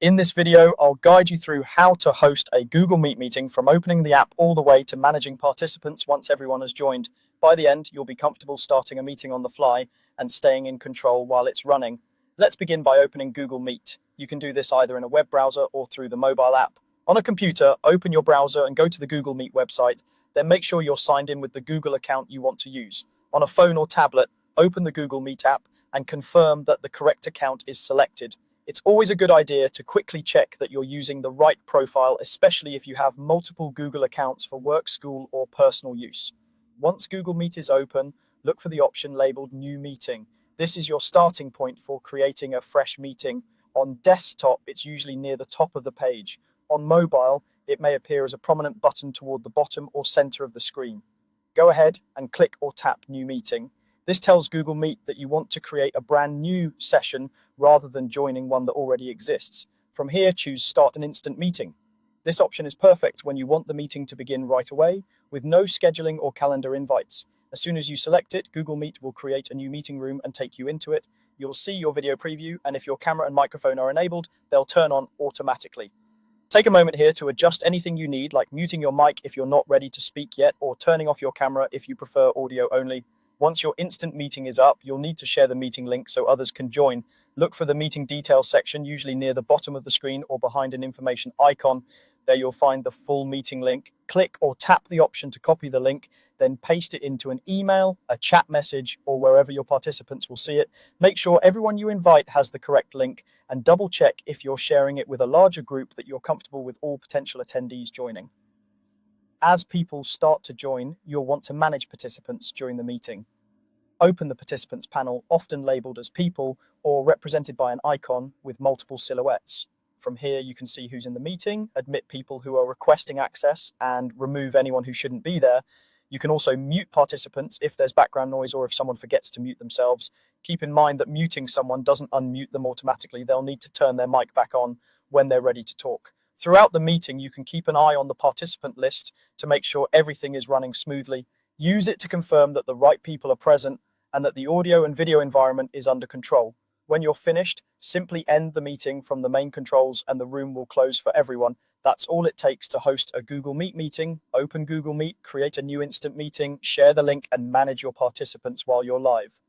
In this video, I'll guide you through how to host a Google Meet meeting from opening the app all the way to managing participants once everyone has joined. By the end, you'll be comfortable starting a meeting on the fly and staying in control while it's running. Let's begin by opening Google Meet. You can do this either in a web browser or through the mobile app. On a computer, open your browser and go to the Google Meet website. Then make sure you're signed in with the Google account you want to use. On a phone or tablet, open the Google Meet app and confirm that the correct account is selected. It's always a good idea to quickly check that you're using the right profile, especially if you have multiple Google accounts for work, school, or personal use. Once Google Meet is open, look for the option labeled New Meeting. This is your starting point for creating a fresh meeting. On desktop, it's usually near the top of the page. On mobile, it may appear as a prominent button toward the bottom or center of the screen. Go ahead and click or tap New Meeting. This tells Google Meet that you want to create a brand new session rather than joining one that already exists. From here, choose Start an Instant Meeting. This option is perfect when you want the meeting to begin right away, with no scheduling or calendar invites. As soon as you select it, Google Meet will create a new meeting room and take you into it. You'll see your video preview, and if your camera and microphone are enabled, they'll turn on automatically. Take a moment here to adjust anything you need, like muting your mic if you're not ready to speak yet, or turning off your camera if you prefer audio only. Once your instant meeting is up, you'll need to share the meeting link so others can join. Look for the meeting details section, usually near the bottom of the screen or behind an information icon. There you'll find the full meeting link. Click or tap the option to copy the link, then paste it into an email, a chat message, or wherever your participants will see it. Make sure everyone you invite has the correct link, and double check if you're sharing it with a larger group that you're comfortable with all potential attendees joining. As people start to join, you'll want to manage participants during the meeting. Open the participants panel, often labeled as people or represented by an icon with multiple silhouettes. From here, you can see who's in the meeting, admit people who are requesting access, and remove anyone who shouldn't be there. You can also mute participants if there's background noise or if someone forgets to mute themselves. Keep in mind that muting someone doesn't unmute them automatically. They'll need to turn their mic back on when they're ready to talk. Throughout the meeting, you can keep an eye on the participant list to make sure everything is running smoothly. Use it to confirm that the right people are present and that the audio and video environment is under control. When you're finished, simply end the meeting from the main controls and the room will close for everyone. That's all it takes to host a Google Meet meeting. Open Google Meet, create a new instant meeting, share the link, and manage your participants while you're live.